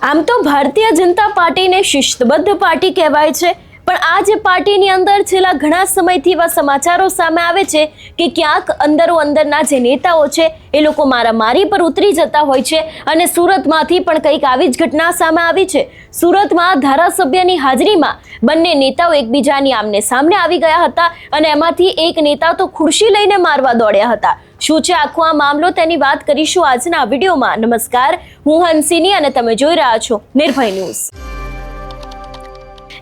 આમ તો ભારતીય જનતા પાર્ટીને શિસ્તબદ્ધ પાર્ટી કહેવાય છે, પણ આ જે પાર્ટીની અંદર છેલ્લા ઘણા સમયથી એવા સમાચારો સામે આવે છે કે ક્યાંક અંદરો અંદરના જે નેતાઓ છે એ લોકો મારામારી પર ઉતરી જતા હોય છે અને સુરતમાંથી પણ કંઈક આવી જ ઘટના સામે આવી છે। સુરતમાં ધારાસભ્યની હાજરીમાં બંને નેતાઓ એકબીજાની આમને સામને આવી ગયા હતા અને એમાંથી એક નેતા તો ખુરશી લઈને મારવા દોડ્યા હતા। શું છે આખો આ મામલો તેની વાત કરીશું આજના વિડીયોમાં। નમસ્કાર, હું હંસિની અને તમે જોઈ રહ્યા છો નિર્ભય ન્યૂઝ।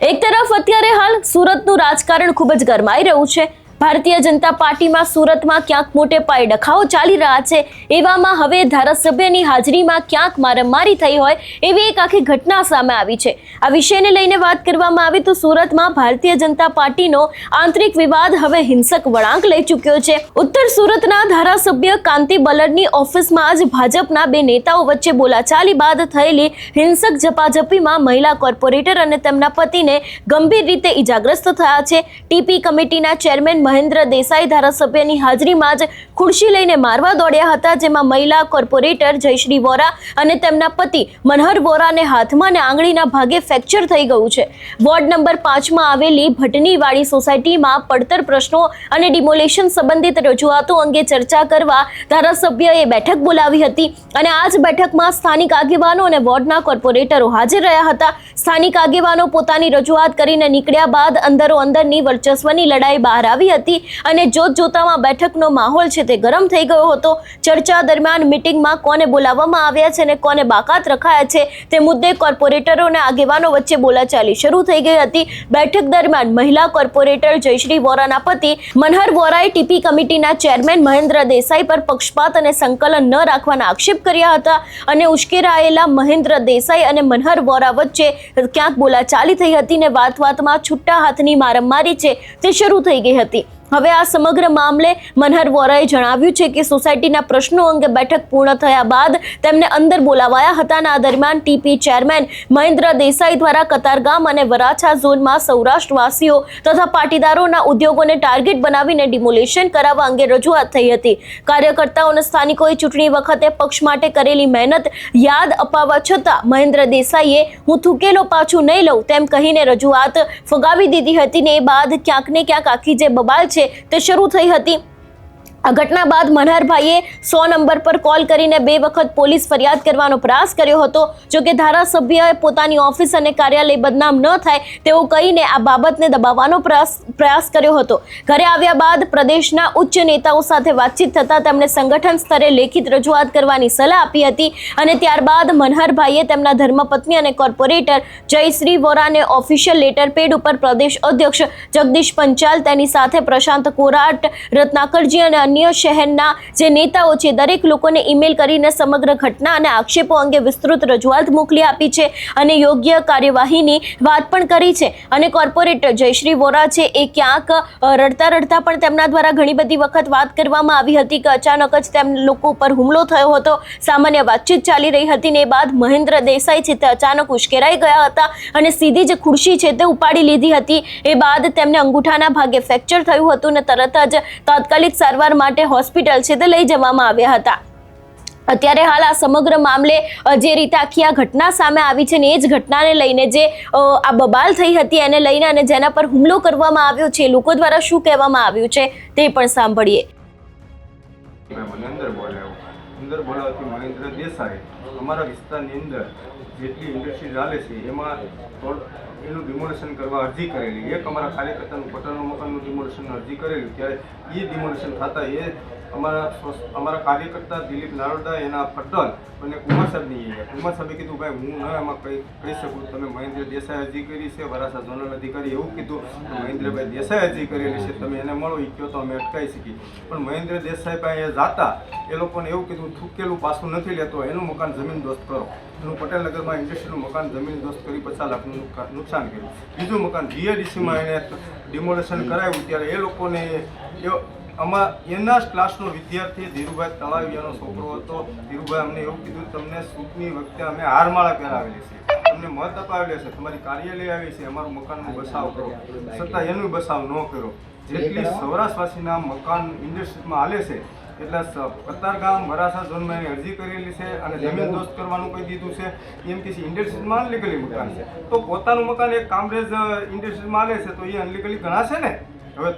એક તરફ અત્યારે હાલ સુરતનું રાજકારણ ખૂબ જ ગરમાઈ રહ્યું છે। ભારતીય જનતા પાર્ટીમાં સુરતમાં ક્યાંક મોટે પાયે ડખાઓ ચાલી રહ્યા છે। એવામાં હવે ધારાસભ્યની હાજરીમાં ક્યાંક મારામારી થઈ હોય એવી એક આખી ઘટના સામે આવી છે। આ વિષયને લઈને વાત કરવામાં આવે તો સુરતમાં ભારતીય જનતા પાર્ટીનો આંતરિક વિવાદ હવે હિંસક વળાંક લઈ ચૂક્યો છે। ઉત્તર સુરતના ધારાસભ્ય કાંતિ બલડની ઓફિસમાં જ ભાજપના બે નેતાઓ વચ્ચે બોલાચાલી બાદ થયેલી હિંસક ઝપાઝપીમાં મહિલા કોર્પોરેટર અને તેમના પતિને ગંભીર રીતે ઈજાગ્રસ્ત થયા છે। ટીપી કમિટીના ચેરમેન મહેન્દ્ર દેસાઈ ધારાસભ્યની હાજરીમાં જ ખુરશી લઈને મારવા દોડ્યા હતા, જેમાં મહિલા કોર્પોરેટર જયશ્રી વોરા અને તેમના પતિ મનહર વોરાને હાથમાં અને આંગળીના ભાગે ફ્રેક્ચર થઈ ગયું છે। વોર્ડ નંબર 5માં આવેલી ભટનીવાડી સોસાયટીમાં પડતર પ્રશ્નો અને ડિમોલેશન સંબંધિત રજૂઆતો અંગે ચર્ચા કરવા ધારાસભ્યએ બેઠક બોલાવી હતી અને આ જ બેઠકમાં સ્થાનિક આગેવાનો અને વોર્ડના કોર્પોરેટરો હાજર રહ્યા હતા। સ્થાનિક આગેવાનો પોતાની રજૂઆત કરીને નીકળ્યા બાદ અંદરો અંદરની વર્ચસ્વની લડાઈ બહાર આવી હતી અને જોતજોતામાં બેઠકનો માહોલ છે તે ગરમ થઈ ગયો હતો। ચર્ચા દરમિયાન મીટિંગમાં કોને બોલાવવામાં આવ્યા છે અને કોને બાકાત રખાયા છે તે મુદ્દે કોર્પોરેટરો અને આગેવાનો વચ્ચે બોલાચાલી શરૂ થઈ ગઈ હતી। બેઠક દરમિયાન મહિલા કોર્પોરેટર જયશ્રી વોરાના પતિ મનહર વોરાએ ટીપી કમિટીના ચેરમેન મહેન્દ્ર દેસાઈ પર પક્ષપાત અને સંકલન ન રાખવાના આક્ષેપ કર્યા હતા અને ઉશ્કેરાયેલા મહેન્દ્ર દેસાઈ અને મનહર વોરા વચ્ચે ક્યાંક બોલાચાલી થઈ હતી ને વાતમાં છૂટા હાથની મારામારી છે તે શરૂ થઈ ગઈ હતી। હવે આ સમગ્ર મામલે મનહર વોરાએ જણાવ્યું છે કે સોસાયટીના પ્રશ્નો અંગે બેઠક પૂર્ણ થયા બાદ તેમને અંદર બોલાવાયા હતા અને આ દરમિયાન ટીપી ચેરમેન મહેન્દ્ર દેસાઈ દ્વારા કતારગામ અને વરાછા ઝોનમાં સૌરાષ્ટ્રવાસીઓ તથા પાટીદારોના ઉદ્યોગોને ટાર્ગેટ બનાવીને ડિમોલેશન કરાવવા અંગે રજૂઆત થઈ હતી। કાર્યકર્તાઓ અને સ્થાનિકોએ ચૂંટણી વખતે પક્ષ માટે કરેલી મહેનત યાદ અપાવવા છતાં મહેન્દ્ર દેસાઈએ હું થૂકેલો પાછું નહીં લઉં તેમ કહીને રજૂઆત ફગાવી દીધી હતી ને એ બાદ ક્યાંક ને ક્યાંક આખી જે બબાલ છે તે શરૂ થઈ હતી। આ ઘટના બાદ મનહરભાઈએ 100 નંબર પર કોલ કરીને 2 વખત પોલીસ ફરિયાદ કરવાનો પ્રયાસ કર્યો હતો। જો કે ધારાસભ્યએ પોતાની ઓફિસ અને કાર્યાલય બદનામ ન થાય તેવું કહીને આ બાબતને દબાવવાનો પ્રયાસ કર્યો હતો। ઘરે આવ્યા બાદ પ્રદેશના ઉચ્ચ નેતાઓ સાથે વાતચીત થતાં તેમણે સંગઠન સ્તરે લેખિત રજૂઆત કરવાની સલાહ આપી હતી અને ત્યારબાદ મનહરભાઈએ તેમના ધર્મપત્ની અને કોર્પોરેટર જયશ્રી વોરાને ઓફિશિયલ લેટર પેડ ઉપર પ્રદેશ અધ્યક્ષ જગદીશ પંચાલ, તેની સાથે પ્રશાંત કોરાટ, રત્નાકરજી અને અન્ય શહેરના જે નેતાઓ છે દરેક લોકોને ઈમેલ કરીને સમગ્ર ઘટના અને આક્ષેપો અંગે વિસ્તૃત રજૂઆત મોકલી આપી છે અને યોગ્ય કાર્યવાહીની વાત પણ કરી છે। અને કોર્પોરેટર જયશ્રી વોરા છે એ ક્યાંક રડતા પણ તેમના દ્વારા ઘણી બધી વખત વાત કરવામાં આવી હતી કે અચાનક જ તેમ લોકો ઉપર હુમલો થયો હતો। સામાન્ય વાતચીત ચાલી રહી હતી ને એ બાદ મહેન્દ્ર દેસાઈ છે તે અચાનક ઉશ્કેરાઈ ગયા હતા અને સીધી જ ખુરશી છે તે ઉપાડી લીધી હતી। એ બાદ તેમને અંગૂઠાના ભાગે ફ્રેક્ચર થયું હતું ને તરત જ તાત્કાલિક સારવાર માટે હોસ્પિટલ છે તે લઈ જવામાં આવ્યા હતા। અત્યારે હાલ આ સમગ્ર મામલે જે રીતે આખી આ ઘટના સામે આવી છે ને એ જ ઘટનાને લઈને જે આ બબાલ થઈ હતી એને લઈને અને જેના પર હુમલો કરવામાં આવ્યો છે લોકો દ્વારા શું કહેવામાં આવ્યું છે તે પણ સાંભળીએ। અંદર બોલાવતી મહેન્દ્ર દેસાઈ અમારા વિસ્તારની અંદર જેટલી ઇન્ડસ્ટ્રી ચાલે છે એમાં એનું ડિમોલેશન કરવા અરજી કરેલી। એક અમારા કાર્યકર્તાનું પટલનું મકાનનું ડિમોલેશન અરજી કરેલી, ત્યારે એ ડિમોલેશન થતાં એ અમારા કાર્યકર્તા દિલીપ નારોડા એના પટલ અને કુમાર સાહેબે કીધું ભાઈ હું ન એમાં કહી શકું, તમે મહેન્દ્ર દેસાઈ અરજી કરી છે, વરાછા ઝોનલ અધિકારી એવું કીધું મહેન્દ્રભાઈ દેસાઈ અરજી કરેલી છે, તમે એને મળો એ કહો તો અમે અટકાવી શકીએ। પણ મહેન્દ્ર દેસાઈ પાસે જાતા એ લોકોને એવું કીધું થૂકેલું પાછું નથી લેતો, એનું મકાન જમીન દોસ્ત કરો। એનું પટેલનગરમાં ઇન્ડસ્ટ્રીનું મકાન જમીન દોસ્ત કરી 50 લાખનું નુકસાન કર્યું। બીજું મકાન જીએડીસીમાં એને ડિમોલેશન કરાવ્યું ત્યારે એ લોકોને એના ક્લાસનો વિદ્યાર્થી ધીરુભાઈ તળાવિયાનો છોકરો હતો। ધીરુભાઈ અમને એવું કીધું તમને ચૂંટણી વખતે અમે હારમાળા પહેરાવેલી છે, તમને મત અપાવેલી છે, તમારી કાર્યાલય આવી છે, અમારું મકાનનો બસાવ કરો, છતાં એનું બસાવ ન કર્યો। જેટલી સૌરાષ્ટ્રવાસીના મકાન ઇન્ડસ્ટ્રીમાં હાલે છે એટલે કતારગામ વરાસા ઝોનમાં એની અરજી કરેલી છે અને જમીન દોસ્ત કરવાનું કહી દીધું છે. એમ કે છે ઇન્ડસ્ટ્રીઝમાં અનલીગલી મકાન છે, તો પોતાનું મકાન એક કામરેજ ઇન્ડસ્ટ્રીઝમાં લે છે તો એ અનલીગલી ગણાશે ને. હવે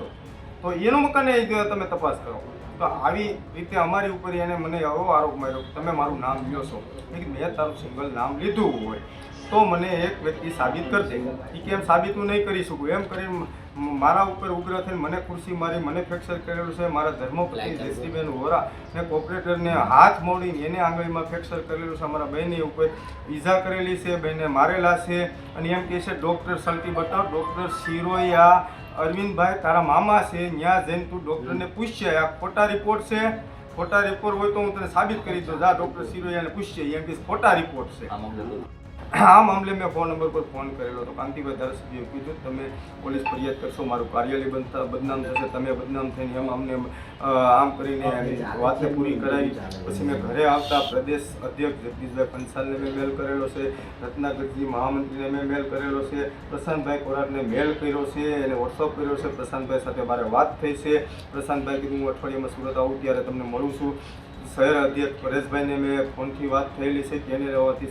તો એનું મકાન તમે તપાસ કરો. તો આવી રીતે અમારી ઉપર એને મને એવો આરોપ માર્યો કે તમે મારું નામ લ્યો છો. મેં તારું સિંગલ નામ લીધું હોય તો મને એક વ્યક્તિ સાબિત કરશે. એ કેમ સાબિત હું નહીં કરી શકું એમ કરીને મારા ઉપર ઉગ્ર થઈને મને ખુરશી મારી, મને ફ્રેક્ચર કરેલું છે. મારા ધર્મપત્ની જયશ્રીબેન વોરા ને કોર્પોરેટરને હાથ મોડીને એને આંગળીમાં ફ્રેક્ચર કરેલું છે. અમારા બહેનની ઉપર ઈજા કરેલી છે, બહેને મારેલા છે. અને એમ કહે છે ડૉક્ટર સલ્ટી બતાવ, ડૉક્ટર શિરોયા અરવિંદભાઈ તારા મામા છે, ત્યાં જઈને તું ડૉક્ટરને પૂછશે. આ ખોટા રિપોર્ટ છે, ખોટા રિપોર્ટ હોય તો હું તને સાબિત કરી દઉં. જા ડૉક્ટર શિરોયાને પૂછશે, એમ કે ખોટા રિપોર્ટ છે. આ મામલે મેં ફોન નંબર પર ફોન કરેલો હતો. કાંતિભાઈ ધારાસભ્યએ કીધું તમે પોલીસ ફરિયાદ કરશો, મારું કાર્યાલય બદનામ થશે, તમે બદનામ થઈને એમ અમને આમ કરીને વાતે પૂરી કરાવી. પછી મેં ઘરે આવતા પ્રદેશ અધ્યક્ષ જગદીશભાઈ પંચાલને મેં મેલ કરેલો છે, રત્નાગરજી મહામંત્રીને મેં મેલ કરેલો છે, પ્રશાંતભાઈ કોરાટને મેલ કર્યો છે, એને વોટ્સઅપ કર્યો છે. પ્રશાંતભાઈ સાથે મારે વાત થઈ છે. પ્રશાંતભાઈ કીધું હું અઠવાડિયામાં સુરત આવું ત્યારે તમને મળું છું. શહેર અધ્યક્ષ પરેશભાઈને મેં ફોનથી વાત થયેલી છે. તેને રહેવાથી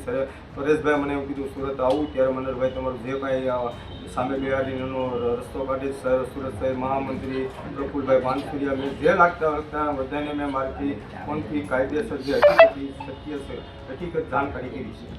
પરેશભાઈ મને એવું કીધું સુરત આવું ત્યારે મનોહરભાઈ તમારું જે કાંઈ સામે બેહાડીનો રસ્તો કાઢી. સુરત શહેર મહામંત્રી પ્રફુલભાઈ પાનસુરિયા મેં જે લાગતા બધાને મેં મારીથી ફોનથી કાયદેસર જે હકીકત જાણકારી કરી છે.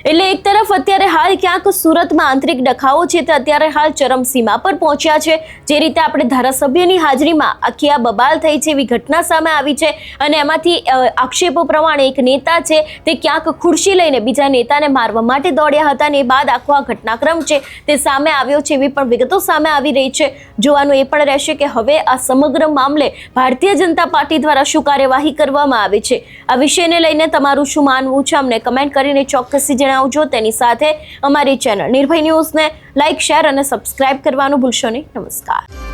એટલે એક તરફ અત્યારે હાલ ક્યાંક સુરતમાં આંતરિક ડખાઓ છે તે અત્યારે હાલ ચરમસીમા પર પહોંચ્યા છે. જે રીતે આપણે ધારાસભ્યની હાજરીમાં આખી આ બબાલ થઈ છે એવી ઘટના સામે આવી છે અને એમાંથી આક્ષેપો પ્રમાણે એક નેતા છે તે ક્યાંક ખુરશી લઈને બીજા નેતાને મારવા માટે દોડ્યા હતા અને એ બાદ આખો આ ઘટનાક્રમ છે તે સામે આવ્યો છે એવી પણ વિગતો સામે આવી રહી છે. જોવાનું એ પણ રહેશે કે હવે આ સમગ્ર મામલે ભારતીય જનતા પાર્ટી દ્વારા શું કાર્યવાહી કરવામાં આવી છે. આ વિષયને લઈને તમારું શું માનવું છે અમને કમેન્ટ કરીને ચોક્કસ જણાવજો. તેની સાથે અમારી ચેનલ નિર્ભય ન્યૂઝને લાઇક, શેર અને સબસ્ક્રાઇબ કરવાનું ભૂલશો નહીં. નમસ્કાર.